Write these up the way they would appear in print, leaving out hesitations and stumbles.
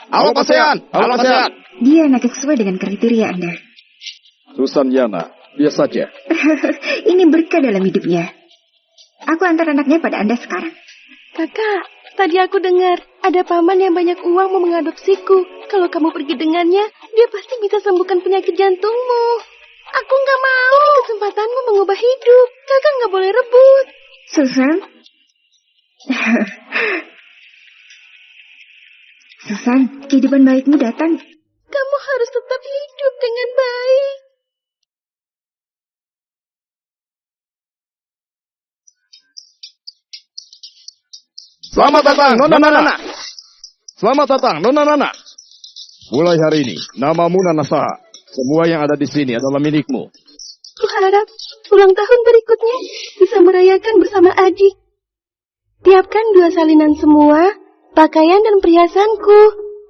Halo Pasean. Halo Pasean. Dia anak yang sesuai dengan kriteria Anda. Susan Yana, biasa saja. Ini berkah dalam hidupnya. Aku antar anaknya pada Anda sekarang. Kakak, tadi aku dengar ada paman yang banyak uang mau mengadopsiku. Kalau kamu pergi dengannya, dia pasti bisa sembuhkan penyakit jantungmu. Aku nggak mau. Ini kesempatanmu mengubah hidup. Kakak nggak boleh rebut. Susan? Susan, kehidupan baikmu datang. Kamu harus tetap hidup dengan baik. Selamat datang, Nona Nana. Selamat datang, Nona Nana. Mulai hari ini, namamu Nana Saha. Semua yang ada di sini adalah milikmu. Kuharap ulang tahun berikutnya bisa merayakan bersama adik. Tiapkan 2 salinan semua, pakaian dan perhiasanku.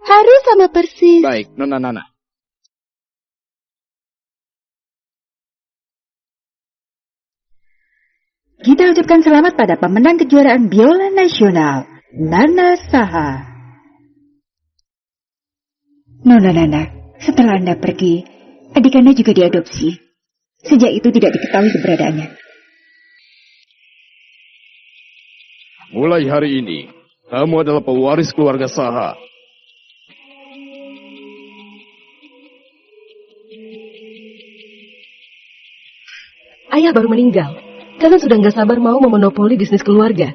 Harus sama persis. Baik, Nona Nana. Kita ucapkan selamat pada pemenang kejuaraan biola nasional, Nana Saha. Nona Nana, setelah Anda pergi, adik Anda juga diadopsi. Sejak itu tidak diketahui keberadaannya. Mulai hari ini, kamu adalah pewaris keluarga Saha. Ayah baru meninggal. Kalian sudah nggak sabar mau memonopoli bisnis keluarga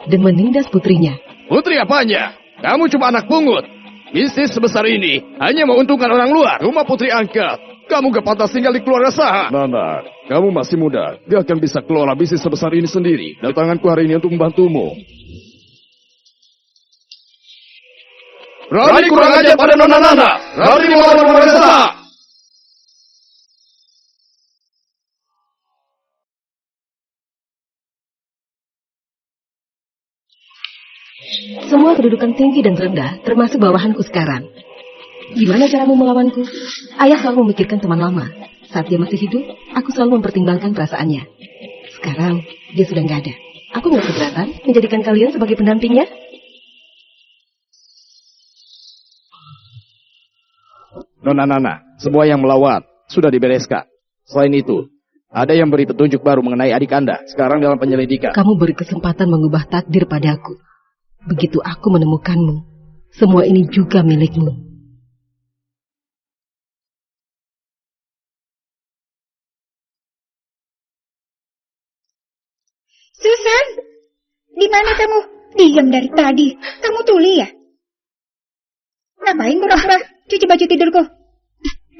dan menindas putrinya. Putri apanya? Kamu cuma anak pungut. Bisnis sebesar ini hanya menguntungkan orang luar. Rumah putri angkat. Kamu gak pantas tinggal di keluarga Saha. Nana, kamu masih muda. Gak akan bisa kelola bisnis sebesar ini sendiri. Datanganku hari ini untuk membantumu. Berani kurang aja pada Nona Nana. Berani melawan keluarga Saha. Semua kedudukan tinggi dan rendah, termasuk bawahanku sekarang. Gimana caramu melawanku? Ayah selalu memikirkan teman lama. Saat dia masih hidup, aku selalu mempertimbangkan perasaannya. Sekarang, dia sudah nggak ada. Aku nggak keberatan menjadikan kalian sebagai pendampingnya. Nona Nana, semua yang melawan sudah dibereskan. Selain itu, ada yang beri petunjuk baru mengenai adik Anda. Sekarang dalam penyelidikan. Kamu beri kesempatan mengubah takdir padaku. Begitu aku menemukanmu, semua ini juga milikmu. Susan, di mana kamu? Diam dari tadi. Kamu tuli ya? Ngapain pura-pura cuci baju tidurku?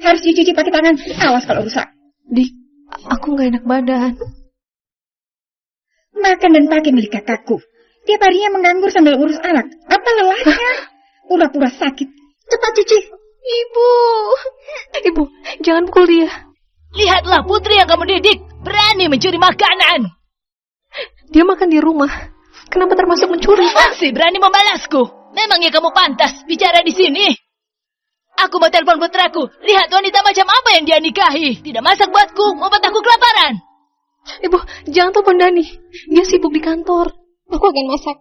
Harus dicuci pakai tangan. Awas kalau rusak. Aku nggak enak badan. Makan dan pakai milik kakakku. Tiap harinya menganggur sambil urus anak. Apa lelahnya? Pura-pura sakit. Cepat cuci. Ibu, jangan pukul dia. Lihatlah putri yang kamu didik. Berani mencuri makanan. Dia makan di rumah. Kenapa termasuk mencuri? Masih berani membalasku. Memangnya kamu pantas bicara di sini? Aku mau telepon putraku. Lihat wanita macam apa yang dia nikahi. Tidak masak buatku, membuat aku kelaparan. Ibu, jangan telepon Dani. Dia sibuk di kantor. Aku akan masak.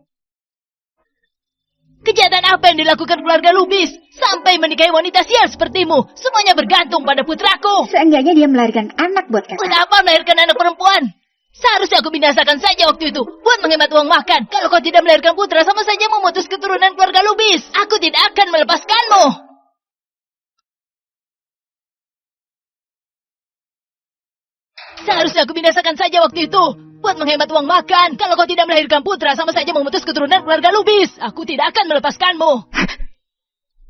Kejahatan apa yang dilakukan keluarga Lubis? Sampai menikahi wanita sial sepertimu. Semuanya bergantung pada putraku. Seenggaknya dia melahirkan anak buat kakak. Kenapa melahirkan anak perempuan? Seharusnya aku binasakan saja waktu itu. Buat menghemat uang makan. Kalau kau tidak melahirkan putra, sama saja memutus keturunan keluarga Lubis. Aku tidak akan melepaskanmu. Seharusnya aku binasakan saja waktu itu. Buat menghemat uang makan. Kalau kau tidak melahirkan putra, sama saja memutus keturunan keluarga Lubis. Aku tidak akan melepaskanmu.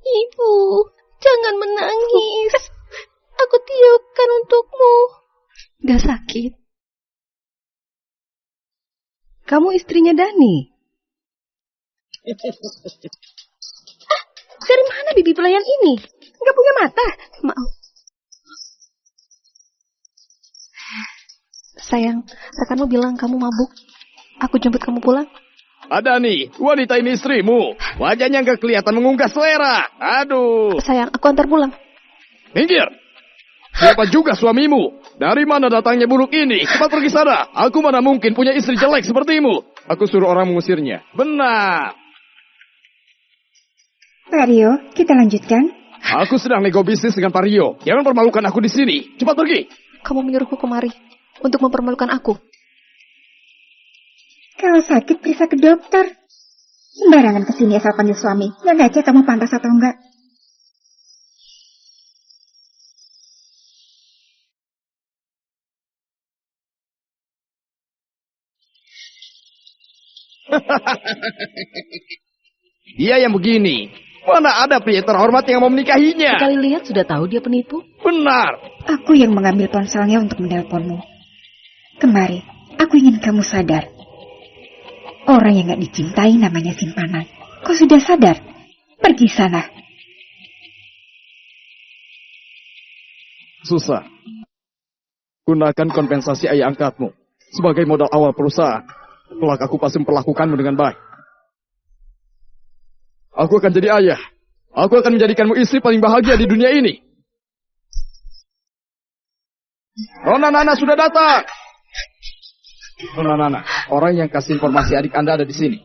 Ibu, jangan menangis. Aku tiupkan untukmu. Gak sakit. Kamu istrinya Dani. Dari mana bibi pelayan ini? Gak punya mata. Maaf. Sayang, rekanmu bilang kamu mabuk. Aku jemput kamu pulang. Ada nih, wanita ini istrimu. Wajahnya nggak kelihatan mengunggah selera. Aduh. Sayang, aku antar pulang. Minggir. Siapa juga suamimu? Dari mana datangnya buruk ini? Cepat pergi sana. Aku mana mungkin punya istri jelek sepertimu. Aku suruh orang mengusirnya. Benar. Pak Rio, kita lanjutkan. Aku sedang nego bisnis dengan Pak Rio. Jangan permalukan aku di sini. Cepat pergi. Kamu menyuruhku kemari untuk mempermalukan aku. Kalau sakit, periksa ke dokter. Sembarangan kesini asal panggil suami. Nggak ngecek kamu pantas atau enggak. Dia yang begini. Mana ada pria terhormat yang mau menikahinya? Sekali lihat sudah tahu dia penipu. Benar. Aku yang mengambil ponselnya untuk menelponmu. Kemari, aku ingin kamu sadar. Orang yang gak dicintai namanya simpanan. Kau sudah sadar? Pergi sana. Susah. Gunakan kompensasi ayah angkatmu sebagai modal awal perusahaan. Kelak aku pasti memperlakukanmu dengan baik. Aku akan jadi ayah. Aku akan menjadikanmu istri paling bahagia di dunia ini. Nona Nana sudah datang. Nona Nana, orang yang kasih informasi adik Anda ada di sini.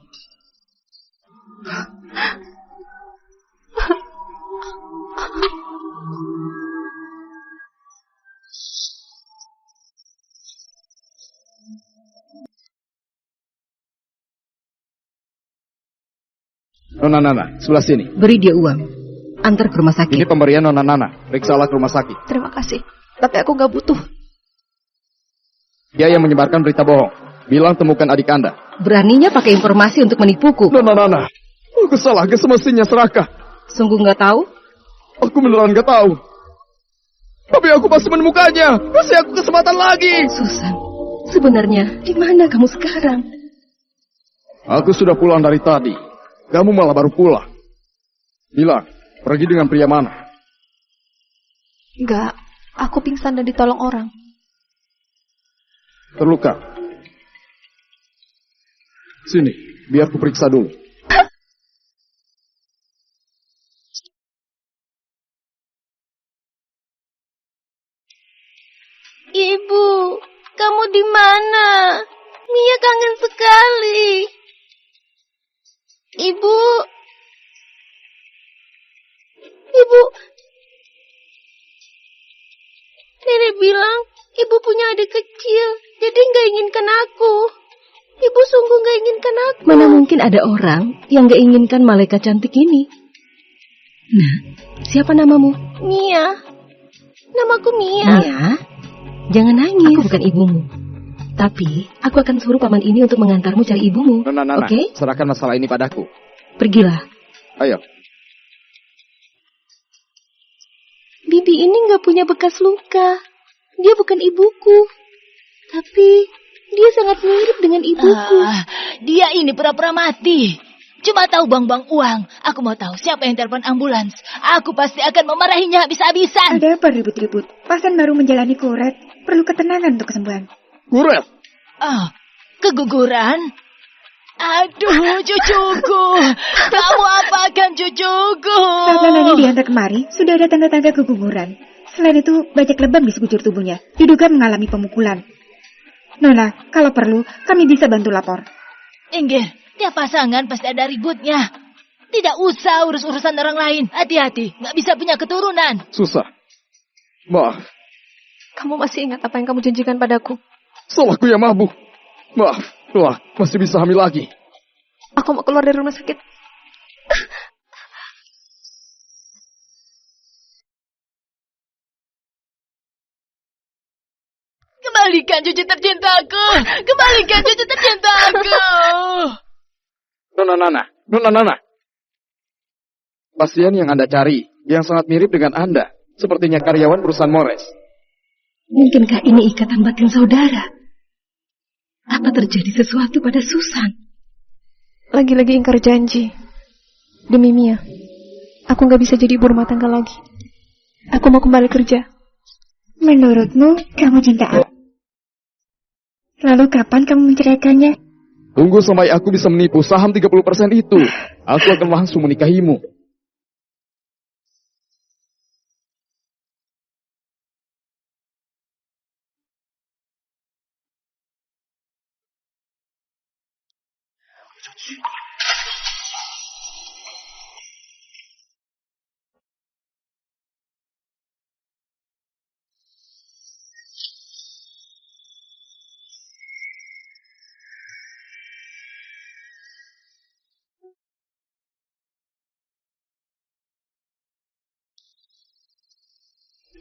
Nona Nana, sebelah sini. Beri dia uang. Antar ke rumah sakit. Ini pemberian Nona Nana. Periksalah ke rumah sakit. Terima kasih. Tapi aku gak butuh. Dia yang menyebarkan berita bohong. Bilang temukan adik Anda. Beraninya pakai informasi untuk menipuku. Nona Nana, aku salah semestinya serakah. Sungguh nggak tahu? Aku beneran gak tahu. Tapi aku pasti menemukannya. Kasih aku kesempatan lagi. Susan, sebenarnya di mana kamu sekarang? Aku sudah pulang dari tadi. Kamu malah baru pulang. Bilang, pergi dengan pria mana? Enggak, aku pingsan dan ditolong orang. Terluka. Sini, biar ku periksa dulu. Ibu, kamu di mana? Mia kangen sekali. Ibu. Nenek bilang ibu punya adik kecil, jadi nggak inginkan aku. Ibu sungguh nggak inginkan aku. Mana mungkin ada orang yang nggak inginkan malaikat cantik ini? Nah, siapa namamu? Mia. Namaku Mia. Mia, jangan nangis. Aku bukan ibumu. Tapi, aku akan suruh paman ini untuk mengantarmu cari ibumu. Nona, Oke? serahkan masalah ini padaku. Pergilah. Ayo. Bibi ini nggak punya bekas luka. Dia bukan ibuku. Tapi, dia sangat mirip dengan ibuku. Dia ini pura-pura mati. Cuma tahu buang-buang uang. Aku mau tahu siapa yang telepon ambulans. Aku pasti akan memarahinya habis-habisan. Ada apa ribut-ribut? Pasien baru menjalani kuret. Perlu ketenangan untuk kesembuhan. Kuret. Oh, keguguran? Aduh, cucuku. Kamu apakan cucuku? Saat nananya diantar kemari, sudah ada tanda-tanda keguguran. Selain itu, banyak lebam di sekujur tubuhnya. Diduga mengalami pemukulan. Nona, kalau perlu, kami bisa bantu lapor. Inggir, tiap pasangan pasti ada ributnya. Tidak usah urus urusan orang lain. Hati-hati, nggak bisa punya keturunan. Susah. Maaf, Kamu masih ingat apa yang kamu janjikan padaku? salahku yang mabuk. Maaf, kelak masih bisa hamil lagi. Aku mau keluar dari rumah sakit. Kembalikan cucu tercintaku. Kembalikan cucu tercintaku. Nona Nana. Pasien yang Anda cari, yang sangat mirip dengan Anda. Sepertinya karyawan perusahaan Mores. Mungkinkah ini ikatan batin saudara? Apa terjadi sesuatu pada Susan? Lagi-lagi ingkar janji. Demi Mia. Aku nggak bisa jadi ibu rumah tangga lagi. Aku mau kembali kerja. Menurutmu, kamu cinta aku? Lalu kapan kamu menceraikannya? Tunggu sampai aku bisa menipu saham 30% itu. Aku akan langsung menikahimu.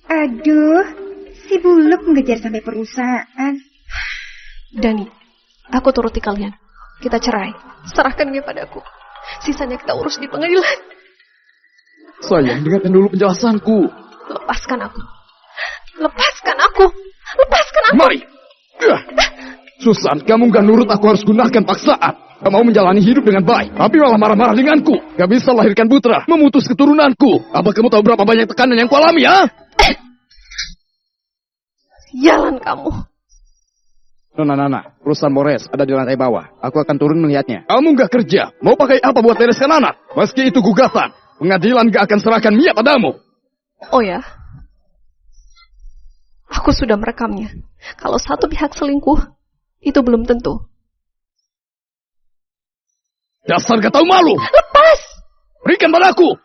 Aduh, si Buluk mengejar sampai perusahaan. Dani, aku turuti kalian. Kita cerai. Serahkan dia padaku. Sisanya kita urus di pengadilan. Sayang, dengarkan dulu penjelasanku. Lepaskan aku. Lepaskan aku. Lepaskan aku. Mari. Susan, kamu gak nurut, aku harus gunakan paksaan. Gak mau menjalani hidup dengan baik, tapi malah marah-marah denganku. Gak bisa lahirkan putra, memutus keturunanku. Apa kamu tahu berapa banyak tekanan yang kualami, ya? Jalan kamu. Nona, perusahaan Mores ada di lantai bawah. Aku akan turun melihatnya. Kamu gak kerja, mau pakai apa buat bereskan anak? Meski itu gugatan, pengadilan gak akan serahkan Mia padamu. Oh ya? Aku sudah merekamnya. Kalau satu pihak selingkuh, itu belum tentu. Dasar gak tahu malu. Lepas! Berikan padaku.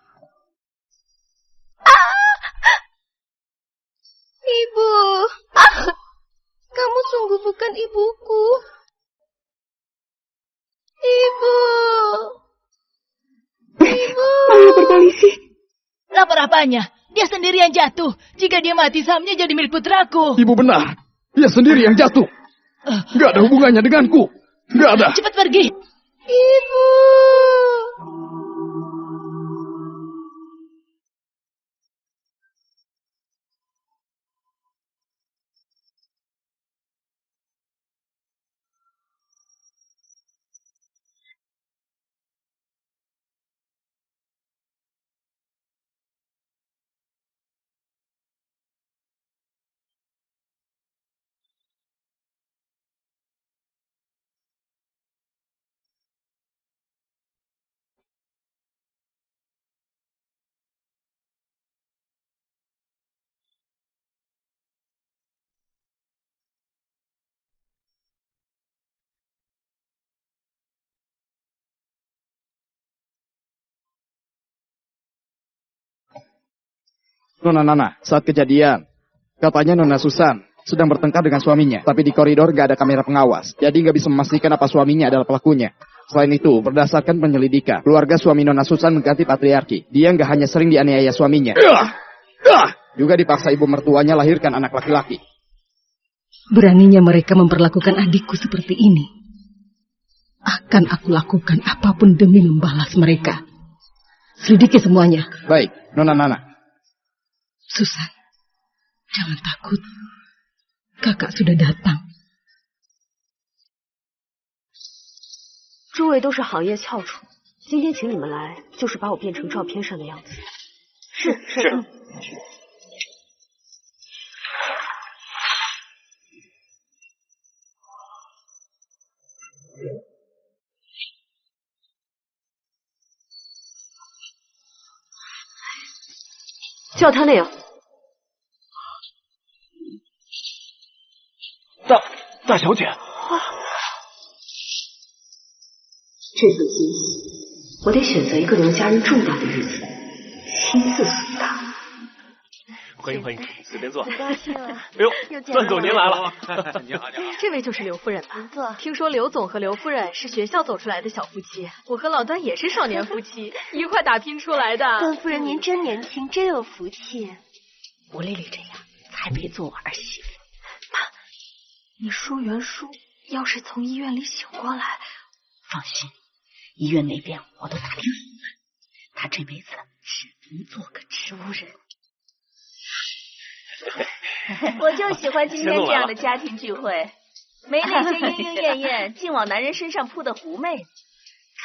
Ibu. Kamu sungguh bukan ibuku. Ibu. Ibu. Mau lapor polisi. Lapor apanya? Dia sendiri yang jatuh. Jika dia mati, sahamnya jadi milik putraku. Ibu benar. Dia sendiri yang jatuh. Gak ada hubungannya denganku. Gak ada. Cepat pergi. Ibu. Nona, saat kejadian, katanya Nona Susan sedang bertengkar dengan suaminya. Tapi di koridor gak ada kamera pengawas, jadi gak bisa memastikan apa suaminya adalah pelakunya. Selain itu, berdasarkan penyelidikan, keluarga suami Nona Susan mengganti patriarki. Dia gak hanya sering dianiaya suaminya, juga dipaksa ibu mertuanya lahirkan anak laki-laki. Beraninya mereka memperlakukan adikku seperti ini. Akan aku lakukan apapun demi membalas mereka. Selidiki semuanya. Baik, Nona. Susan, jangan takut. Kakak sudah datang. 诸位都是行业翘楚，今天请你们来，就是把我变成照片上的样子。是。叫他那样。大小姐。这份心思，我得选择一个能家人重大的日子，亲自送达。欢迎，随便坐。很高兴啊！哎呦，段总您来了。你好。这位就是刘夫人吧？没错。听说刘总和刘夫人是学校走出来的小夫妻，我和老段也是少年夫妻，一块打拼出来的。段夫人您真年轻，真有福气。我丽丽这样才配做我儿媳妇。妈，你叔元叔要是从医院里醒过来，放心，医院那边我都打听好了，他这辈子只能做个植物人。我就喜欢今天这样的家庭聚会，没那些莺莺燕燕净往男人身上扑的狐媚，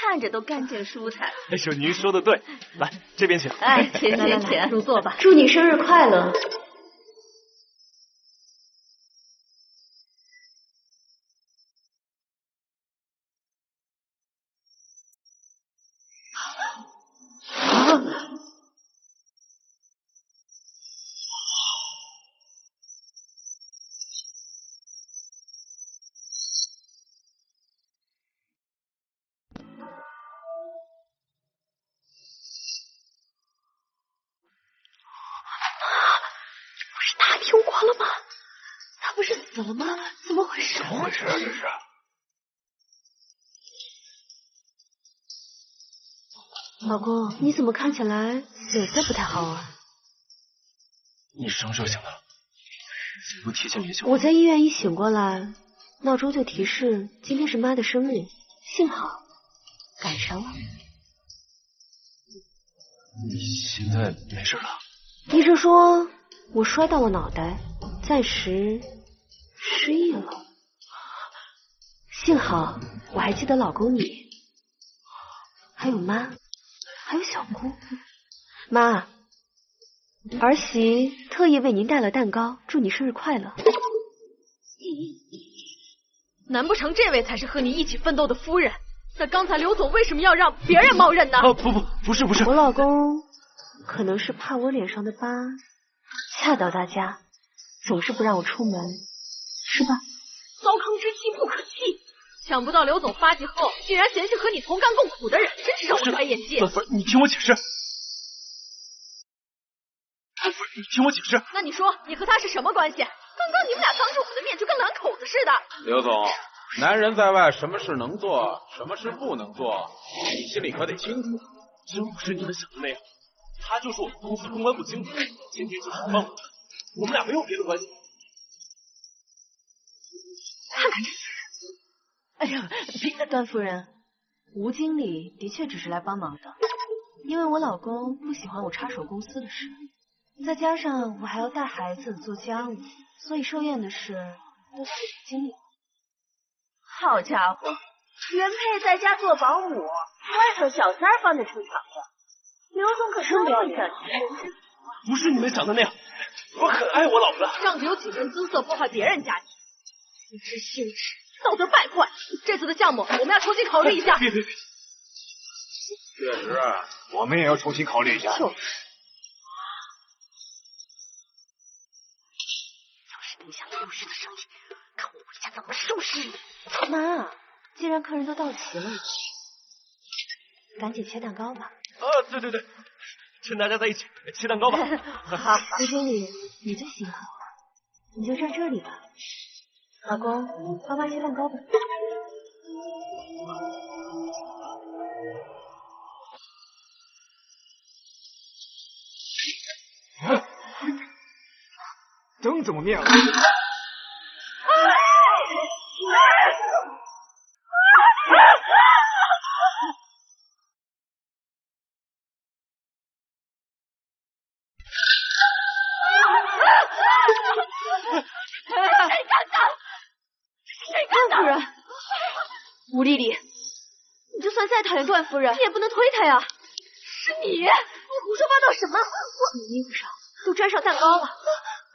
看着都干净舒坦。哎呦，您说的对，来这边请。哎，请，入座吧。祝你生日快乐。大丢光了吗？他不是死了吗？怎么回事？怎么回事啊？这是。老公，你怎么看起来脸色不太好啊？你什么时候醒的？怎么不提前联系我在医院一醒过来，闹钟就提示今天是妈的生日，幸好赶上了。你现在没事了？医生说我摔到了脑袋，暂时失忆了。幸好我还记得老公你，还有妈，还有小姑。妈，儿媳特意为您带了蛋糕，祝你生日快乐。难不成这位才是和你一起奋斗的夫人？那刚才刘总为什么要让别人冒认呢？不是。我老公可能是怕我脸上的疤吓到大家，总是不让我出门，是吧？糟糠之妻不可弃。想不到刘总发迹后，竟然嫌弃和你同甘共苦的人，真是让我开眼界。不是，你听我解释。不是，你听我解释。那你说，你和他是什么关系？刚刚你们俩当着我的面就跟两口子似的。刘总，男人在外，什么事能做，什么事不能做，你心里可得清楚。真不是你们想的那样，他就是我们公司公关部经理，天天就是帮我的，我们俩没有别的关系。看看这些人。哎呀，段夫人，吴经理的确只是来帮忙的，因为我老公不喜欢我插手公司的事，再加上我还要带孩子做家务，所以寿宴的事都是经理。好家伙，原配在家做保姆，外头小三放在厨房上，刘总可真不要脸。不是你们想的那样，我很爱我老婆。仗着有几分姿色破坏别人家庭，不知羞耻，道德败坏。这次的项目我们要重新考虑一下。别！确实，我们也要重新考虑一下。就是。要是影响了陆氏的生意，看我回家怎么收拾你！妈，既然客人都到齐了，赶紧切蛋糕吧。对，趁大家在一起切蛋糕吧。好，吴经理，你最辛苦了，你就站这里吧。老公，帮妈切蛋糕吧。灯怎么灭了？谁干的？夫人，吴丽丽，你就算再讨厌段夫人，你也不能推她呀。是你胡说八道什么？你衣服上都沾上蛋糕了，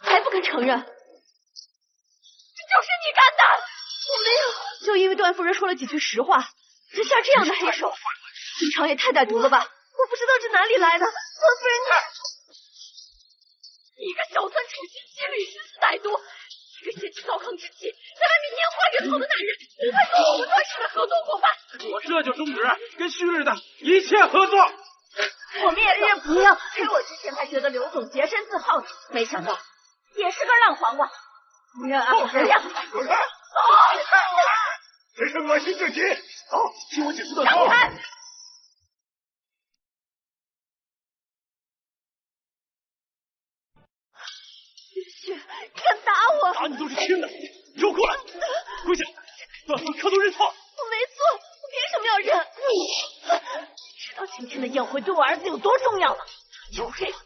还不肯承认？这就是你干的！我没有，就因为段夫人说了几句实话，就下这样的黑手，心肠也太歹毒了吧！我不知道这哪里来的，段夫人你一个小三丑心机虑心思歹毒，一个嫌弃糟糠之妻，在外面拈花惹草的男人，你还说我们段氏的合作伙伴？我这就终止跟旭日的一切合作。我们也认不要。我之前还觉得刘总洁身自好呢，没想到也是个烂黄瓜。这样，真是恶心至极！走，听我解释的让开！雪，你敢打我？打你都是轻的，给我过来，跪下，段夫磕头认错。我没错，我凭什么要认？知道今天的宴会对我儿子有多重要吗？就这样，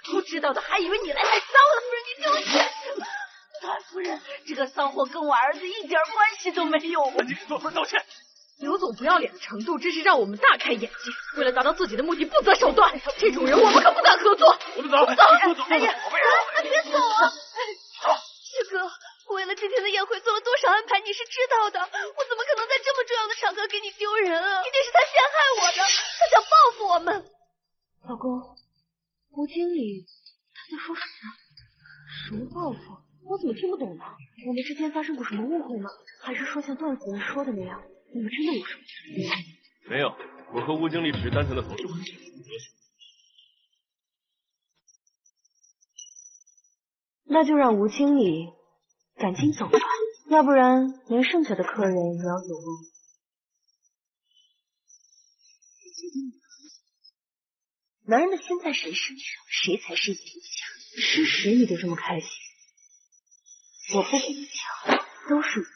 不知道的还以为你来带骚了。夫人，你就是段夫人，这个骚货跟我儿子一点关系都没有。赶紧给段夫人道歉。刘总不要脸的程度真是让我们大开眼界，为了达到自己的目的不择手段，这种人我们可不敢合作。我们走，哎呀，别走啊！旭哥，我为了今天的宴会做了多少安排，你是知道的。我怎么可能在这么重要的场合给你丢人啊？一定是他陷害我的，他想报复我们。老公，吴经理他在说什么？什么报复？我怎么听不懂呢？我们之间发生过什么误会吗？还是说像段夫人说的那样，你们真的有什么？没有，我和吴经理只是单纯的合作关系。那就让吴经理赶紧走吧，要不然连剩下的客人也要有了。男人的心在谁身上，谁才是赢家。吃屎你都这么开心，我不比你强，都是你。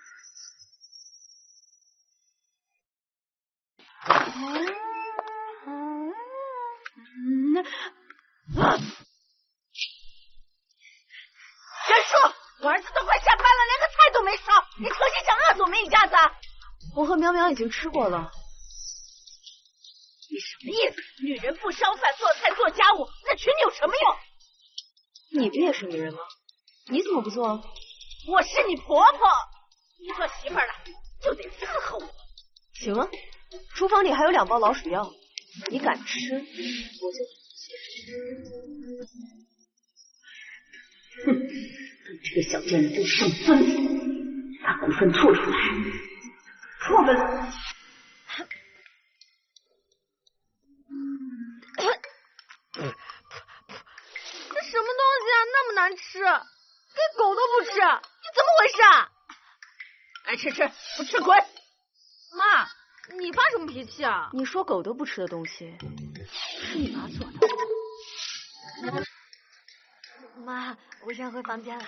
袁叔，我儿子都快下班了，连个菜都没烧，你可心想饿死我们一家子？我和苗苗已经吃过了。你什么意思？女人不烧饭、做菜、做家务，那娶你有什么用？你不也是女人吗？你怎么不做？我是你婆婆，你做媳妇儿了就得伺候我。行啊，厨房里还有2包老鼠药，你敢吃，我就哼，你这个小贱人真是上孙子！把股份吐出来，错分。这什么东西啊，那么难吃，给狗都不吃，你怎么回事啊？爱吃吃，不吃滚！妈，你发什么脾气啊？你说狗都不吃的东西，是你妈做的。妈，我先回房间了。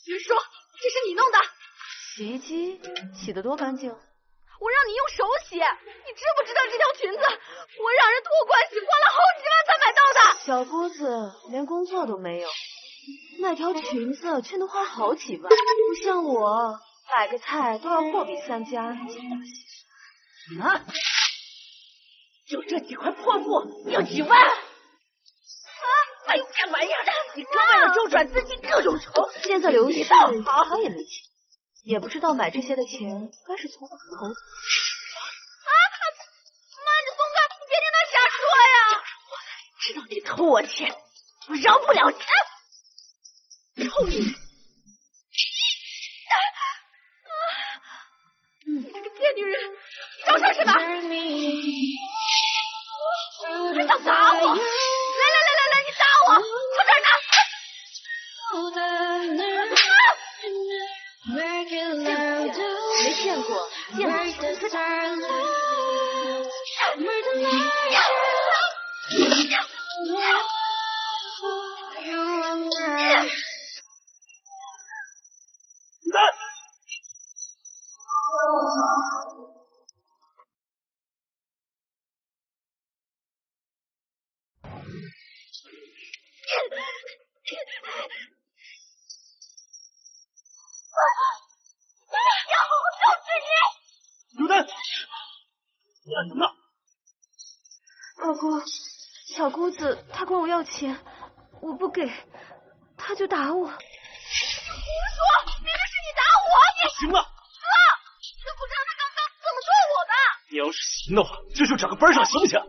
云说这是你弄的，洗衣机洗得多干净。我让你用手洗，你知不知道这条裙子我让人托关系花了好几万才买到的？小姑子连工作都没有，那条裙子却能花好几万，不像我买个菜都要货比3家。什么？就这几块破布要几万？哎呀，这玩意儿，你哥为了周转资金各种愁，现在刘旭好他也没钱，也不知道买这些的钱该是从何投。妈，你松开，你别听他瞎说呀！知道你偷我钱，我饶不了你！臭女人！这个贱女人，找事是吧？还想打我？来，你打我，从这儿打！没见过见马裙子的。刘丹，你干什么呢？老公，小姑子她管我要钱，我不给，她就打我。胡说，明明是你打我！行了，哥，你都不知道他刚刚怎么对我的。你要是行的话，这就找个班上行不行？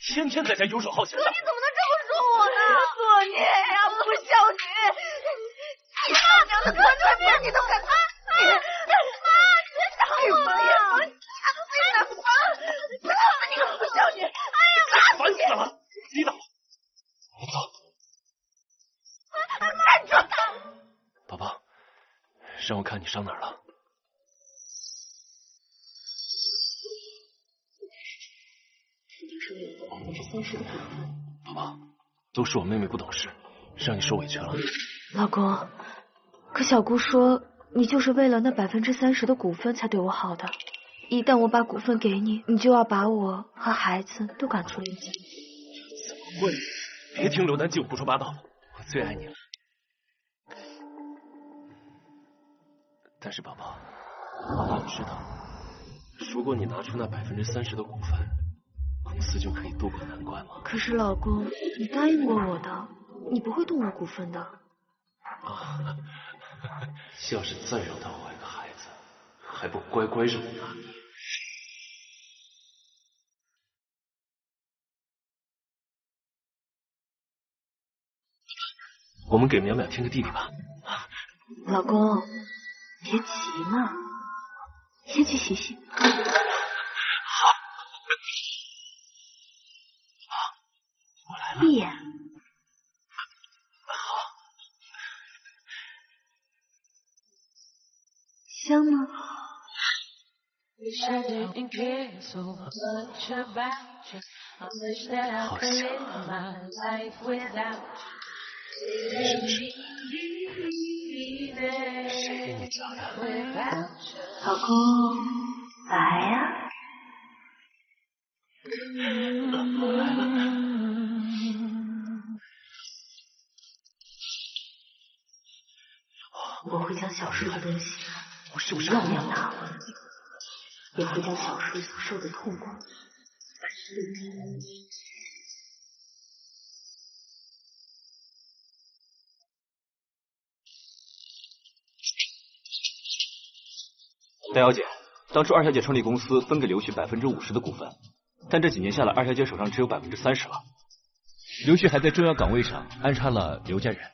天天在家游手好闲的。哥，你怎么能这么说我呢？作孽呀，不孝女！你大娘的关键面你都敢打！妈，你别打我呀！你个不孝女！哎呀，烦死了！知道了，走。站住！宝宝，让我看你伤哪儿了。肯定是为了30%的股份。宝宝，都是我妹妹不懂事，让你受委屈了。老公，可小姑说你就是为了那30%的股份才对我好的。一旦我把股份给你，你就要把我和孩子都赶出林家。怎么会？别听刘丹净胡说八道的，我最爱你了。但是宝宝，你知道，如果你拿出那30%的股份，公司就可以渡过难关吗？可是老公，你答应过我的，你不会动我股份的。啊，要是再让他怀个孩子，还不乖乖让我拿你？我们给淼淼添个弟弟吧。老公，别急嘛，先去洗洗。好，我来了。闭眼。好。好香啊！谁给你讲的？老公，来呀！我会将小叔的东西我是不是样样拿回，也会将小叔所受的痛苦戴小姐，当初二小姐成立公司，分给刘旭50%的股份，但这几年下来，二小姐手上只有30%了。刘旭还在重要岗位上安插了刘家人，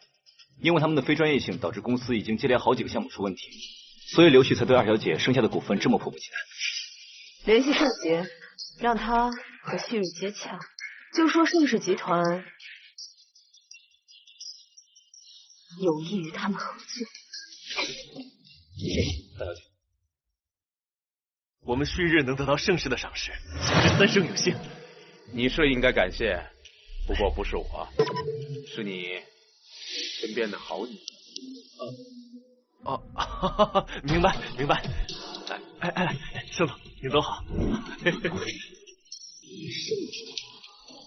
因为他们的非专业性，导致公司已经接连好几个项目出问题，所以刘旭才对二小姐剩下的股份这么迫不及待。联系盛杰，让他和旭日接洽，就说盛氏集团有意与他们合作。大小姐，我们旭日能得到盛世的赏识，简直三生有幸。你是应该感谢，不过不是我，是你身边的好女。明白明白。哎，盛总，您都好。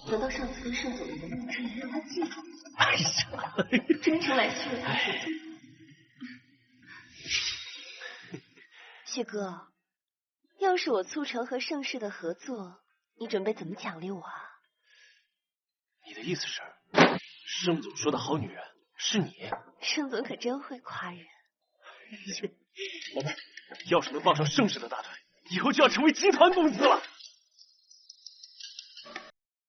难道上次跟盛总的联络之言让他记住？哎呀，真诚来旭日他合作。旭哥，要是我促成和盛世的合作，你准备怎么奖励我啊？你的意思是，盛总说的好女人是你？盛总可真会夸人。老妹，要是能抱上盛世的大腿，以后就要成为集团公司了。